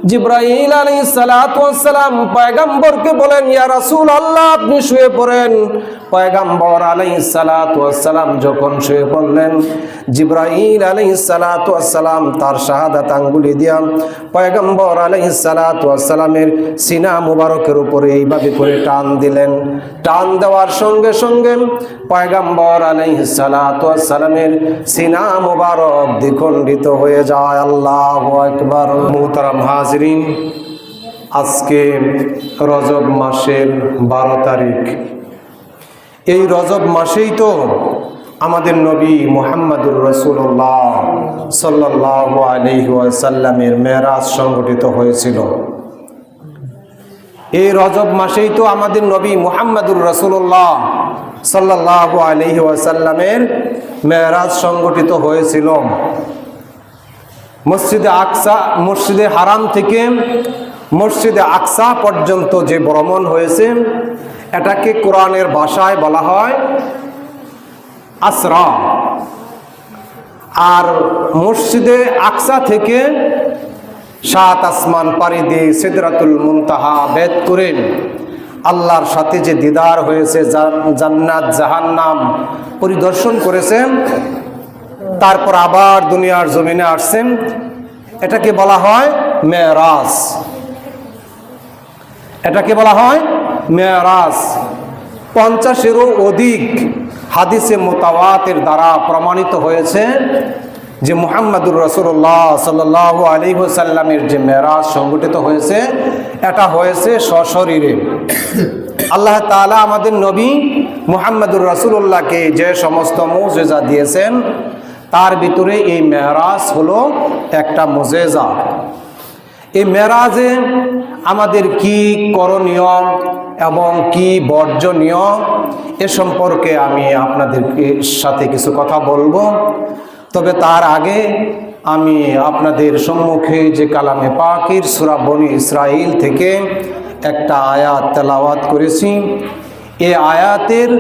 জিবরাইল আলাইহিস সালাতু ওয়াস সালাম পয়গম্বরকে বলেন, ইয়া রাসূলুল্লাহ আপনি শুয়ে পড়েন। পয়গম্বর আলাইহিস সালাতু ওয়াস সালাম যখন শুয়ে পড়লেন, জিবরাইল আলাইহিস সালাতু ওয়াস সালাম তার শাহাদাত আঙ্গুলি দিয়া পয়গম্বর আলাইহিস সালাতু ওয়াস সালামের সিনা মুবারকের উপরে এইভাবে করে টান দিলেন। টান দেওয়ার সঙ্গে সঙ্গে পয়গম্বর আলাইহিস সালাতু ওয়াস সালামের সিনা মুবারক দ্বিখণ্ডিত হয়ে যায়। আল্লাহু আকবার। মুহতারাম হাজিরিন, আজকে রজব মাসের 12 তারিখ। এই রজব মাসেই তো আমাদের নবী মুহাম্মদুর রাসূলুল্লাহ সাল্লাল্লাহু আলাইহি ওয়াসাল্লামের মেরাজ সংঘটিত হয়েছিল। এই রজব মাসেই তো আমাদের নবী মুহাম্মদুর রাসূলুল্লাহ সাল্লাল্লাহু আলাইহি ওয়াসাল্লামের মেরাজ সংঘটিত হয়েছিল। মসজিদে হারাম থেকে মসজিদে আকসা পর্যন্ত যে ভ্রমণ হয়েছে, এটাকে কোরআনের ভাষায় বলা হয় আসরা। আর মসজিদে আকসা থেকে 7 আসমান পাড়ি দিয়ে সিদরাতুল মুনতাহা ভেদ করে আল্লাহর সাথে যে দিদার হয়েছে, জান্নাত জাহান্নাম পরিদর্শন করেছেন, তারপর আবার দুনিয়ার জমিনে আসছেন, এটাকে বলা হয় মেরাজ। এটাকে বলা হয় মেরাজ। 50-এরও অধিক হাদিসে মুতাওয়াতির দ্বারা প্রমাণিত হয়েছে যে মুহাম্মদুর রাসূলুল্লাহ সাল্লাল্লাহু আলাইহি ওয়াসাল্লামের যে মেরাজ সংঘটিত হয়েছে, এটা হয়েছে সশরীরে। আল্লাহ তাআলা আমাদের নবী মুহাম্মদুর রাসূলুল্লাহকে যে সমস্ত মুজিজা দিয়েছেন, তার ভিতরে এই মেরাজ হলো একটা মুজিজা। এই মেরাজে আমাদের কি করণীয় এবং কি বর্জনীয়, এ সম্পর্কে আমি আপনাদের সাথে কিছু কথা বলবো। তবে তার আগে আমি আপনাদের সম্মুখে যে কালামে পাকের সূরা বনী ইসরাইল থেকে একটা আয়াত তেলাওয়াত করেছি, এই আয়াতের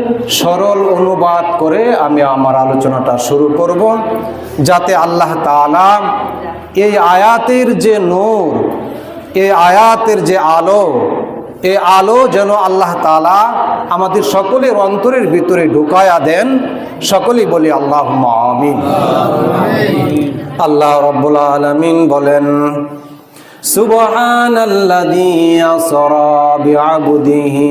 সরল অনুবাদ করে আমি আমার আলোচনাটা শুরু করব, যাতে আল্লাহ তাআলা এই আয়াতের যে নূর, এই আয়াতের যে আলো, এই আলো যেন আল্লাহ তাআলা আমাদের সকলের অন্তরের ভিতরে ঢুকায়া দেন। সকলেই বলি আল্লাহুম্মা আমিন। আল্লাহ রাব্বুল আলামিন বলেন, সুবহানাল্লাযী আসরা বিআবদিহি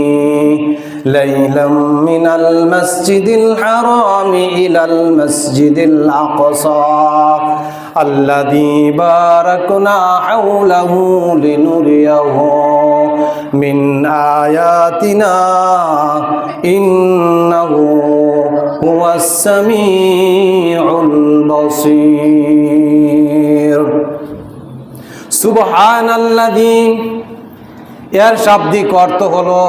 লাইলাম মিনাল মাসজিদিল হারামি ইলাল মাসজিদিল আকসা আল্লাযী বারাকনা হাওলাহু লিনুরিয়াহু মিন আয়াতিনা ইন্নাহু হুয়াস সামিউল বাসীর। সুবহানাল্লাযী, এর শাব্দিক অর্থ হলো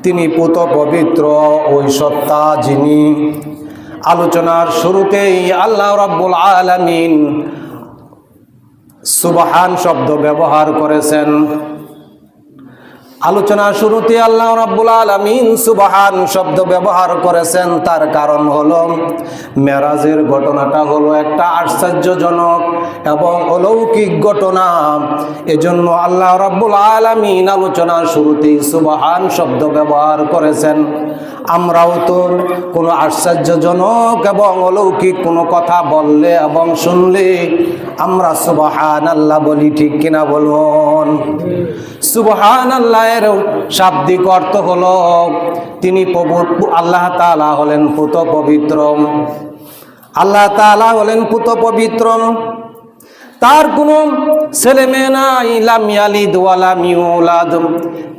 তিনি পুত পবিত্র ওই সত্তা যিনি। আলোচনার শুরুতেই আল্লাহ রাব্বুল আলামিন সুবহান শব্দ ব্যবহার করেছেন। আলোচনার শুরুতে আল্লাহ রাব্বুল আলামিন সুবহান শব্দ ব্যবহার করেছেন, তার কারণ হলো মেরাজের ঘটনাটা হলো একটা আশ্চর্যজনক এবং অলৌকিক ঘটনা। এজন্য আল্লাহ রাব্বুল আলামিন আলোচনার শুরুতেই সুবহান শব্দ ব্যবহার করেছেন। আমরাও তো কোনো আশ্চর্যজনক এবং অলৌকিক কোনো কথা বললে এবং শুনলে আমরা সুবহানাল্লাহ বলি, ঠিক কিনা বলুন? সুবহানাল্লাহ এর শাব্দিক অর্থ হলো তিনি আল্লাহ তাআলা হলেন পুত পবিত্র। আল্লাহ তাআলা হলেন পুত পবিত্র, তার কোনো ছেলে মেয়ে নাই। লাম ইয়ালিদ ওয়া লাম ইউলাদ,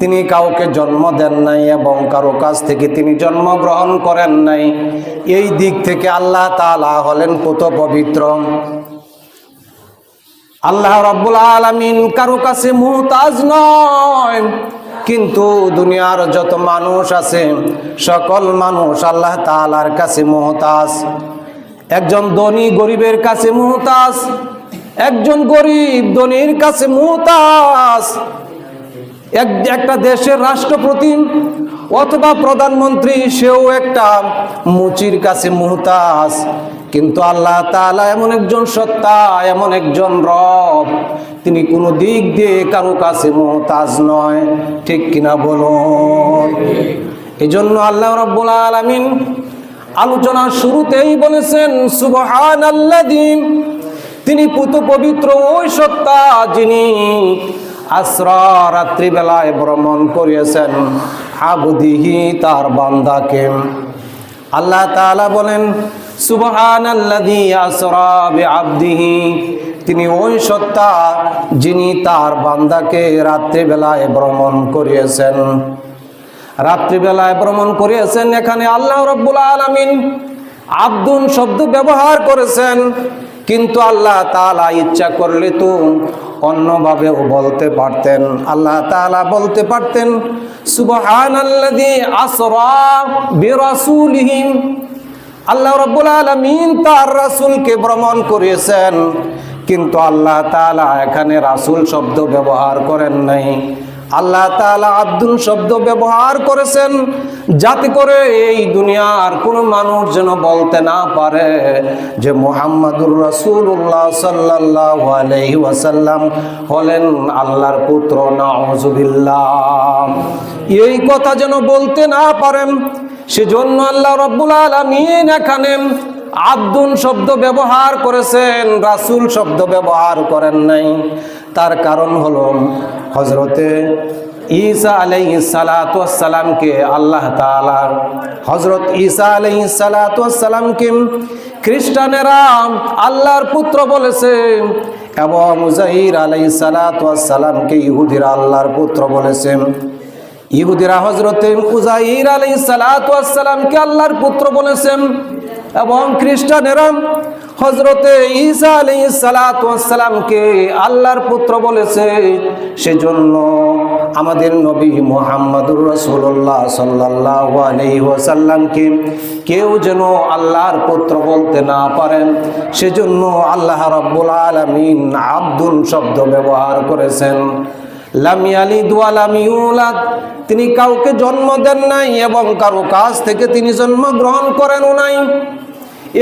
তিনি কাউকে জন্ম দেন নাই এবং কারো কাছ থেকে তিনি জন্মগ্রহণ করেন নাই। এই দিক থেকে আল্লাহ তাআলা হলেন পুত পবিত্র। আল্লাহ রাব্বুল আলামিন কারো কাছে মুহতাজ নয়, কিন্তু দুনিয়ার যত মানুষ আছে সকল মানুষ আল্লাহ তাআলার কাছে মুহতাজ। একজন ধনী গরিবের কাছে মুহতাজ, একজন গরিব ধনীর কাছে মুহতাজ। একটা দেশের রাষ্ট্রপতি অথবা প্রধানমন্ত্রী, সেও একটা মুচির কাছে মুহতাজ। কিন্তু আল্লাহ তাআলা এমন একজন সত্তা, এমন একজন রব, তিনি কোনো দিক দিয়ে কারো কাছে মুহতাজ নয়, ঠিক কিনা বলুন? এই জন্য আল্লাহ রাব্বুল আলামিন আলোচনার শুরুতেই বলেছেন সুবহানাল্লাযী, তিনি পুত পবিত্র ওই সত্তা যিনি আসরা রাত্রিবেলায় ভ্রমণ করিয়েছেন আবদিহি তার বান্দাকে। আল্লাহ তাআলা বলেন সুবহানাল্লাযী আসরা বিআবদিহি, তিনি ওই সত্তা যিনি তার বান্দাকে রাত্রিবেলায় ভ্রমণ করিয়েছেন। রাত্রিবেলায় ভ্রমণ করিয়েছেন, এখানে আল্লাহ রাব্বুল আলামিন আব্দুন শব্দ ব্যবহার করেছেন, কিন্তু আল্লাহ তাআলা ইচ্ছা করলে তো অন্যভাবেও বলতে পারতেন। আল্লাহ তাআলা বলতে পারতেন সুবহানাল্লাযী আসরা বিরাসূলিহি, আল্লাহ রাব্বুল আলামিন তার রাসূলকে ভ্রমণ করিয়েছেন, কিন্তু আল্লাহ তাআলা এখানে রাসূল শব্দ ব্যবহার করেন নাই। আল্লাহ তাআলা আব্দুল শব্দ ব্যবহার করেছেন যাতে করে এই দুনিয়ার কোনো মানুষ যেন বলতে না পারে যে মুহাম্মাদুর রাসূলুল্লাহ সাল্লাল্লাহু আলাইহি ওয়াসাল্লাম হলেন আল্লাহর পুত্র, নাউযুবিল্লাহ। এই কথা যেন বলতে না পারেন, সেজন্য আল্লাহ রাব্বুল আলামিন এখানে আব্দুন শব্দ ব্যবহার করেছেন, রাসূল শব্দ ব্যবহার করেন নাই। তার কারণ হলো হযরতে ঈসা আলাইহিস সালাতু ওয়াস সালামকে আল্লাহ তাআলা, হযরত ঈসা আলাইহিস সালাতু ওয়াস সালামকে খ্রিস্টানেরা আল্লাহর পুত্র বলেছে এবং উযাইর আলাইহিস সালাতু ওয়াস সালামকে ইহুদিরা আল্লাহর পুত্র বলেছে। ইহুদিরা হযরতে উযাইর আলাইহিস সালাতু ওয়াস সালামকে আল্লাহর পুত্র বলেছেন এবং খ্রিস্টানেরা হযরতে ঈসা আলাইহিস সালাতু ওয়াস সালামকে আল্লাহর পুত্র বলেছে। সেজন্য আমাদের নবী মুহাম্মদুর রাসূলুল্লাহ সাল্লাল্লাহু আলাইহি ওয়াসাল্লামকে কেউ যেন আল্লাহর পুত্র বলতে না পারেন, সেজন্য আল্লাহ রাব্বুল আলামিন আব্দুল শব্দ ব্যবহার করেছেন। লাম ইয়ালিদ ওয়া লাম ইউলাদ, তিনি কাউকে জন্ম দেন নাই এবং কারো কাছ থেকে তিনি জন্ম গ্রহণ করেনও নাই।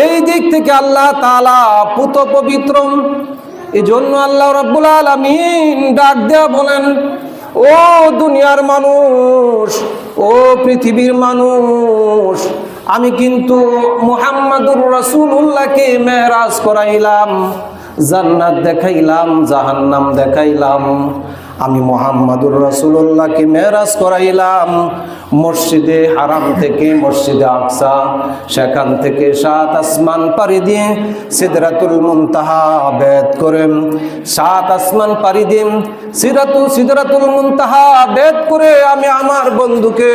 এই দিক থেকে আল্লাহ তাআলা পুত পবিত্র। এই জন্য আল্লাহ রাব্বুল আলামিন ডাক দেয়া বলেন, ও দুনিয়ার মানুষ, ও পৃথিবীর মানুষ, আমি কিন্তু মুহাম্মাদুর রাসূলুল্লাহকে মেরাজ করাইলাম, জান্নাত দেখাইলাম, জাহান্নাম দেখাইলাম। আমি মুহাম্মাদুর রাসূলুল্লাহকে মেরাজ করাইলাম মসজিদে হারাম থেকে মসজিদে আকসা, সেখান থেকে 7 আসমান পাড়ি দিয়ে সিদরাতুল মুনতাহা বেদ করে, 7 আসমান পাড়ি দিয়ে সিদরাতুল মুনতাহা বেদ করে আমি আমার বন্ধুকে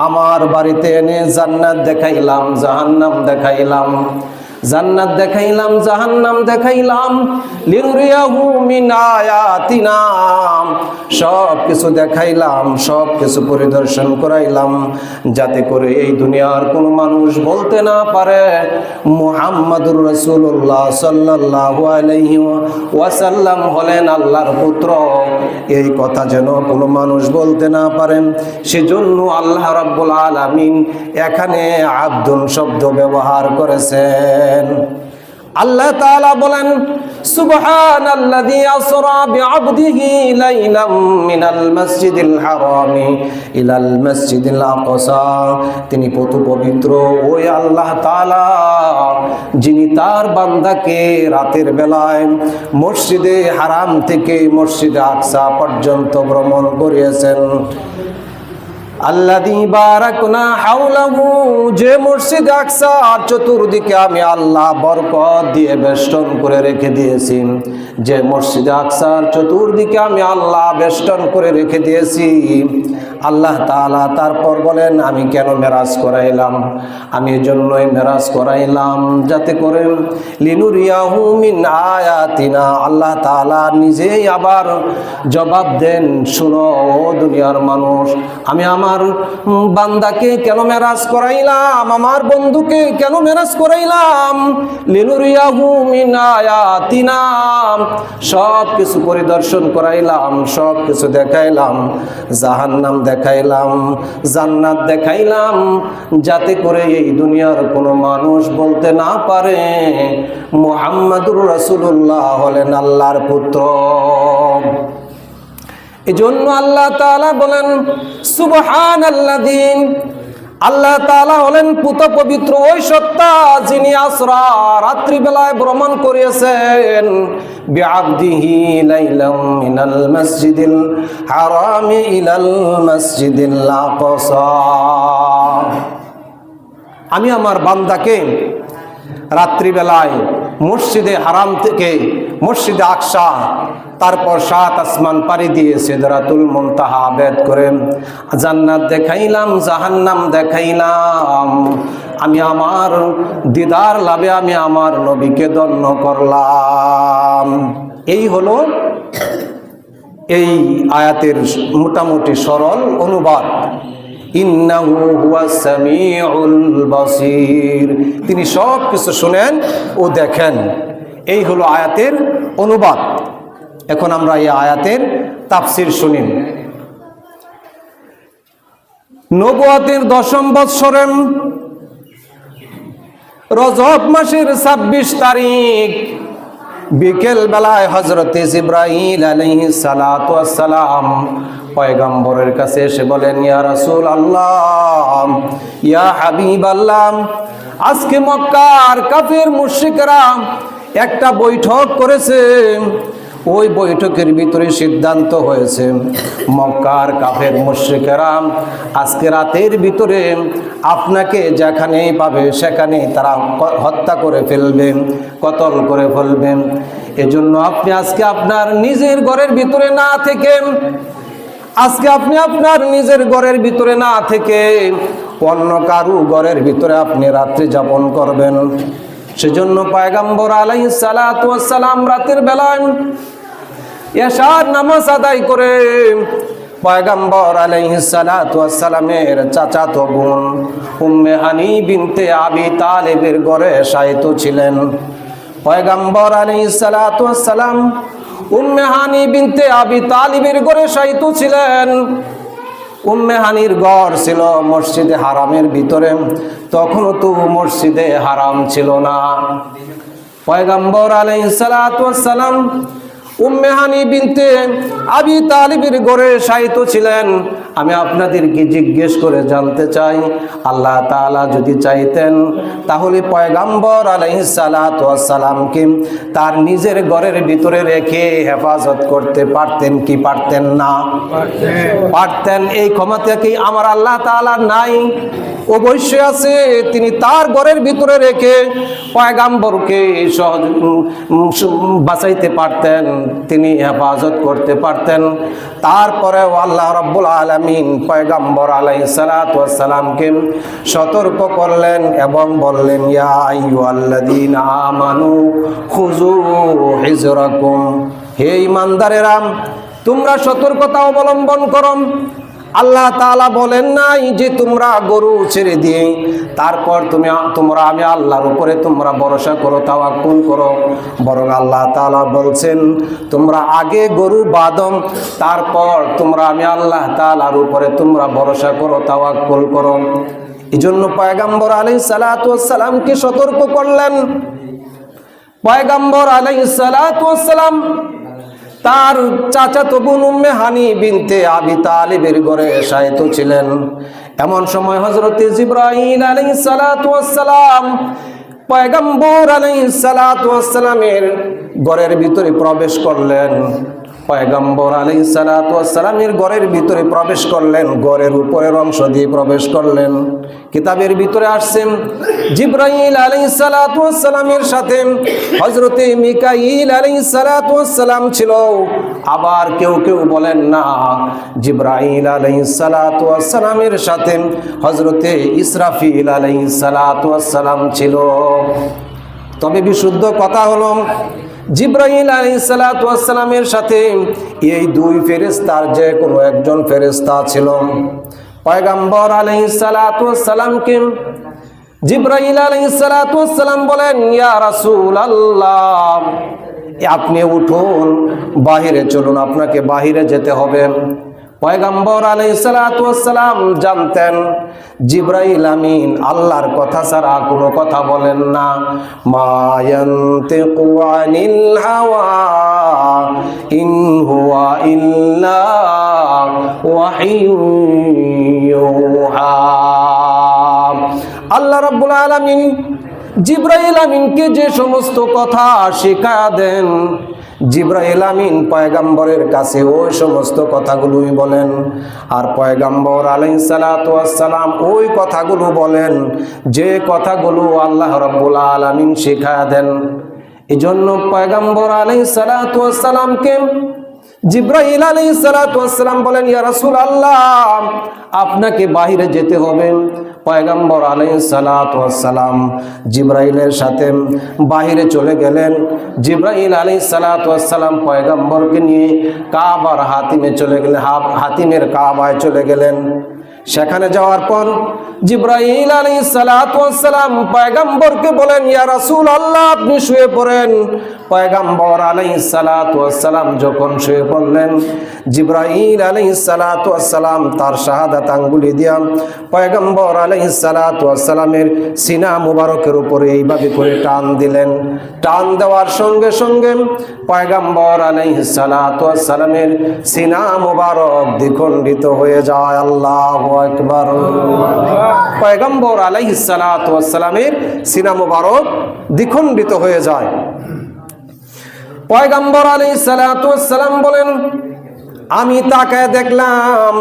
আমার বাড়িতে এনে জান্নাত দেখাইলাম, জাহান্নাম দেখাইলাম। জান্নাত দেখাইলাম, জাহান্নাম দেখাইলাম, লিনুরিয়াহু মিন আয়াতিনা, সব কিছু দেখাইলাম, সব কিছু পরিদর্শন করাইলাম, যাতে করে এই দুনিয়ার কোনো মানুষ বলতে না পারে মুহাম্মাদুর রাসূলুল্লাহ সাল্লাল্লাহু আলাইহি ওয়াসাল্লাম হলেন আল্লাহর পুত্র। এই কথা যেন কোনো মানুষ বলতে না পারেন, সেজন্য আল্লাহ রাব্বুল আলামিন এখানে আব্দুল শব্দ ব্যবহার করেছেন। আল্লাহ তাআলা বলেন সুবহানাল্লাযী আসরা বিআবদিহি লাইলাম মিনাল মাসজিদিল হারামি ইলাল মাসজিদিল আকসা, তিনি পবিত্র পবিত্র ওই আল্লাহ তাআলা যিনি তার বান্দাকে রাতের বেলায় মসজিদে হারাম থেকে মসজিদে আকসা পর্যন্ত ভ্রমণ করিয়েছেন। আল্লাযী বারাকনা হাওলাহু, যে মসজিদ আকসার চতুর্দিকে আমি আল্লাহ বরকত দিয়ে বেষ্টন করে রেখে দিয়েছি, যে মসজিদ আকসার চতুর্দিকে আমি আল্লাহ বেষ্টন করে রেখে দিয়েছি। আল্লাহ তাআলা তারপর বলেন আমি কেন মেরাজ করাইলাম? আমি এজন্যই মেরাজ করাইলাম যাতে করে লিনুরিয়াহু মিন আয়াতিনা, আল্লাহ তাআলা নিজেই আবার জবাব দেন, শুনো ও দুনিয়ার মানুষ, আমি আমার বান্দাকে কেন মেরাজ করাইলাম, আমার বন্ধুকে কেন মেরাজ করাইলাম? লিনুরিয়াহু মিন আয়াতিনা, সব কিছু পরিদর্শন করাইলাম, সব কিছু দেখাইলাম, জাহান্নাম দেখাইলাম, জান্নাত দেখাইলাম, যাতে করে এই দুনিয়ার কোনো মানুষ বলতে না পারে মুহাম্মাদুর রাসূলুল্লাহ হলেন আল্লাহর পুত্র। এজন্য আল্লাহ তাআলা বলেন সুবহানাল্লাযী, আল্লাহ তাআলা হলেন পুত পবিত্র ওই সত্তা যিনি আসরা রাত্রিবেলায় ভ্রমণ করিয়েছেন বিআবদিহি লাইলাম মিনাল মসজিদিল হারামি ইলাল মসজিদিল আকসা। আমি আমার বান্দাকে রাত্রিবেলায় মসজিদে হারাম থেকে মসজিদে আকসা, তারপর 7 আসমান পাড়ি দিয়ে সিদরাতুল মুনতাহা ভেদ করে জান্নাত দেখাইলাম, জাহান্নাম দেখাইলাম। আমি আমার দিদার লাভে আমি আমার নবীকে ধন্য করলাম। এই হলো এই আয়াতের মোটামুটি সরল অনুবাদ। ইন্নাহু হুয়াস সামিউল বাসীর, তিনি সব কিছু শুনেন ও দেখেন। এই হলো আয়াতের অনুবাদ। এখন আমরা এই আয়াতের তাফসির শুনি। নবুয়তের 10ম বৎসরে রজব মাসের 26 তারিখ বিকেল বেলায় হযরতে জিবরাইল আলাইহিস সালাতু ওয়াস সালাম পয়গম্বরের কাছে এসে বলেন, ইয়া রাসূলুল্লাহ, ইয়া হাবিবাল্লাহ, আজকে মক্কার কাফের মুশরিকরা একটা বৈঠক করেছে। ওই বৈঠকের ভিতরে সিদ্ধান্ত হয়েছে মক্কার কাফের মুশরিকরা আজকে রাতের ভিতরে আপনাকে যেখানেই পাবে সেখানে তারা হত্যা করে ফেলবে, কতল করে ফেলবে। এজন্য আপনি আজকে আপনার নিজের ঘরের ভিতরে না থেকে, আজকে আপনি আপনার নিজের ঘরের ভিতরে না থেকে অন্য কারু ঘরের ভিতরে আপনি রাত্রি যাপন করবেন। সেজন্য পয়গম্বর আলাইহিস সালাতু ওয়াস সালাম রাতের বেলায় এশার নামাজ আদায় করে পয়গম্বর আলাইহিস সালাতু ওয়াস সালামের চাচাতো বোন উম্মে হানি বিনতে আবি তালেবের ঘরে শায়িত ছিলেন। পয়গম্বর আলাইহিস সালাতু ওয়াস সালাম উম্মে হানি বিনতে আবি তালিবের ঘরে শায়িত ছিলেন। উম্মে হানির ঘর ছিল মসজিদে হারামের ভিতরে, তখন তো মসজিদে হারাম ছিল না। পয়গম্বর আলাইহিস সালাতু ওয়াস সালাম উম্মে হানি বিনতে আবি তালিবের ঘরে শায়িত ছিলেন। আমি আপনাদেরকে জিজ্ঞেস করে জানতে চাই, আল্লাহ তাআলা যদি চাইতেন তাহলে পয়গম্বর আলাইহিস সালাতু ওয়াস সালামকে তার নিজের ঘরের ভিতরে রেখে হেফাজত করতে পারতেন কি পারতেন না? পারতেন। এই ক্ষমতা কি আমার আল্লাহ তাআলার নাই? অবশ্যই আছে। তিনি তার ঘরের ভিতরে রেখে পয়গম্বরকে বাঁচাইতে পারতেন, তিনি হেফাজত করতে পারতেন। তারপরেও আল্লাহ রাব্বুল আলামিন পয়গম্বর আলাইহিস সালাতু ওয়াস সালামকে সতর্ক করলেন এবং বললেন, ইয়া আইয়ুহাল্লাযীনা আমানু খুযু হিজরাকুম, হে ঈমানদারেরা তোমরা সতর্কতা অবলম্বন করো। আল্লাহ তাআলা বলেন নাই যে তোমরা গরু ছেড়ে দিয়ে তারপর তোমরা আমি আল্লাহর উপরে তোমরা ভরসা করো, তাওয়াক্কুল করো, বরং আল্লাহ তাআলা বলছেন তোমরা আগে গরু বাঁধো, তারপর তোমরা আমি আল্লাহ তাআলার উপরে তোমরা ভরসা করো, তাওয়াক্কুল করো। এজন্য পয়গম্বর আলাইহিস সালাতু ওয়াস সালামকে সতর্ক করলেন। পয়গম্বর আলাইহিস সালাতু ওয়াস সালাম তার চাচাতো বোন উম্মে হানি বিনতে আবি তালিবের ঘরে শায়িত ছিলেন। এমন সময় হযরতে জিবরাইল আলাইহিস সালাতু ওয়াস সালাম পয়গম্বর আলাইহিস সালাতু ওয়াস সালামের ঘরের ভিতরে প্রবেশ করলেন। পয়গম্বর আলাইহিস সালাতু ওয়াস সালামের ঘরের ভিতরে প্রবেশ করলেন, ঘরের উপরের অংশ দিয়ে প্রবেশ করলেন। কিতাবের ভিতরে আসছেন জিবরাইল আলাইহিস সালাতু ওয়াস সালামের সাথে হযরতে মিকাইল আলাইহিস সালাতু ওয়াস সালাম ছিল। আবার কেউ কেউ বলেন না, জিবরাইল আলাইহিস সালাতু ওয়াস সালামের সাথে হযরতে ইসরাফিল আলাইহিস সালাতু ওয়াস সালাম ছিল। তবে বিশুদ্ধ কথা হলো জিবরাইল আলাইহিস সালাতু ওয়াস সালামের সাথে এই দুই ফেরেশতার যে কোনো একজন ফেরেশতা ছিল। পয়গম্বর আলাইহিস সালাতু ওয়াস সালামকে জিবরাইল আলাইহিস সালাতু ওয়াস সালাম বলেন, ইয়া রাসূলুল্লাহ, আপনি উঠুন, বাহিরে চলুন, আপনাকে বাহিরে যেতে হবে। পয়গম্বর আলাইহিস সালাতু ওয়াস সালাম জানতেন জিবরাইল আমিন আল্লাহর কথা ছাড়া কোনো কথা বলেন না। মা ইয়ানতিকু আনিল হাওয়া ইন হুয়া ইল্লা ওয়াহিয়ুন ইউহা। আল্লাহ রাব্বুল আলামিন জিবরাইল আমিনকে যে সমস্ত কথা শিখায়া দেন, জিবরাইল আমিন পয়গম্বরের কাছে ওই সমস্ত কথাগুলোই বলেন। আর পয়গম্বর আলাইহিস সালাতু ওয়াস সালাম ওই কথাগুলো বলেন যে কথাগুলো আল্লাহ রাব্বুল আলামিন শিখায়া দেন। এজন্য পয়গম্বর আলাইহিস সালাতু ওয়াস সালামকে জিবরাইল আলাইহিস সালাতু ওয়াস সালাম বলেন, ইয়া রাসূলুল্লাহ, আপনাকে বাহিরে যেতে হবে। পয়গম্বর আলাইহিস সালাতু ওয়াস সালাম জিবরাইলের সাথে বাহিরে চলে গেলেন। জিবরাইল আলাইহিস সালাতু ওয়াস সালাম পয়গম্বরকে নিয়ে কাবার হাতিমে চলে গেলেন, হাতিমের কাবায় চলে গেলেন। সেখানে যাওয়ার পর জিবরাইল আলাইহিস সালাতু ওয়াস সালাম পয়গম্বরকে বলেন, ইয়া রাসূলুল্লাহ, আপনি শুয়ে পড়েন। পয়গম্বর আলাইহিস সালাতু ওয়াস সালাম যখন শুয়ে পড়লেন, জিবরাইল আলাইহিস সালাতু ওয়াস সালাম তার শাহাদাত আঙ্গুলি দিয়া পয়গম্বর আলাইহিস সালাতু ওয়াস সালামের সিনা মুবারকের উপরে এইভাবে করে টান দিলেন। টান দেওয়ার সঙ্গে সঙ্গে পয়গম্বর আলাইহিস সালাতু ওয়াস সালামের সিনা মুবারক দ্বিখণ্ডিত হয়ে যায়। আল্লাহু আকবার। পয়গম্বর আলাইহিস সালাতু ওয়াস সালামের সিনা মুবারক দ্বিখণ্ডিত হয়ে যায়। পয়গম্বর আলাইহিস সালাতু ওয়াস সালাম বলেন, আমি তাকায় দেখলাম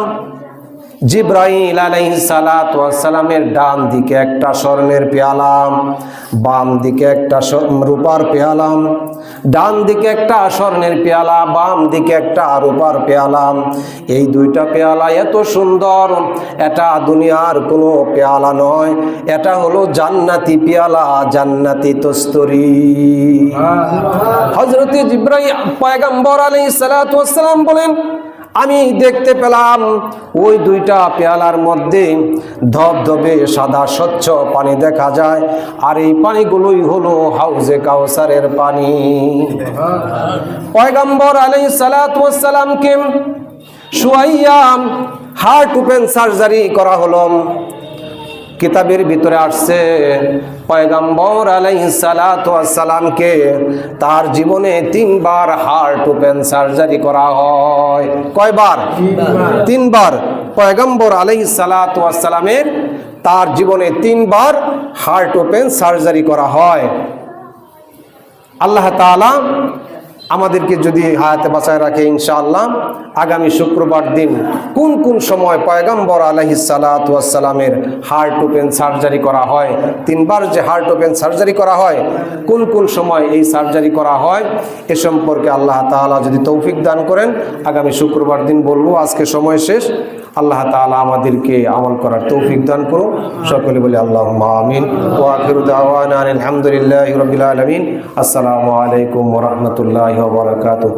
জিবরাইল আলাইহিস সালাতু ওয়াস সালামের ডান দিকে একটা স্বর্ণের পেয়ালা, বাম দিকে একটা রূপার পেয়ালা, ডান দিকে একটা স্বর্ণের পেয়ালা, বাম দিকে একটা রূপার পেয়ালা। এই দুইটা পেয়ালা এত সুন্দর, এটা দুনিয়ার কোনো পেয়ালা নয়, এটা হলো জান্নাতি পেয়ালা, জান্নাতি তস্তরি। হযরত জিবরাইল পয়গম্বর আলাইহিস সালাতু ওয়াস সালাম বলেন, আমি দেখতে পেলাম ওই দুইটা পেয়ালার মধ্যে ধবধবে সাদা স্বচ্ছ পানি দেখা যায়, আর এই পানিগুলোই হলো হাউজে কাউসারের পানি। পয়গম্বর আলাইহিস সালাতু ওয়াস সালামকে শুয়াইয়া হার্ট ওপেন সার্জারি করা হলো। কিতাবের ভিতরে আসছে পয়গম্বর আলাইহিস সালাতু ওয়াস সালামকে তার জীবনে 3 বার হার্ট ওপেন সার্জারি করা হয়। কয়বার? 3 বার। পয়গম্বর আলাইহিস সালাতু ওয়াস সালামের তার জীবনে 3 বার হার্ট ওপেন সার্জারি করা হয়। আল্লাহ তাআলা আমাদেরকে যদি হায়াতে বাঁচায় রাখে, ইনশাআল্লাহ আগামী শুক্রবার দিন কোন কোন সময় পয়গম্বর আলাইহিস সালাতু ওয়াস সালামের হার্ট ওপেন সার্জারি করা হয়, 3 বার যে হার্ট ওপেন সার্জারি করা হয়, কোন কোন সময় এই সার্জারি করা হয়, এ সম্পর্কে আল্লাহ তাআলা যদি তৌফিক দান করেন আগামী শুক্রবার দিন বলবো। আজকে সময় শেষ। আল্লাহ তাআলা আমাদেরকে আমল করার তৌফিক দান করুন। সকলে বলি আল্লাহুম্মা আমিন। ওয়া আখিরু দাওয়ানা আলহামদুলিল্লাহি রাব্বিল আলামিন। আসসালামু আলাইকুম ওয়া রাহমাতুল্লাহি ওয়া বারাকাতুহু।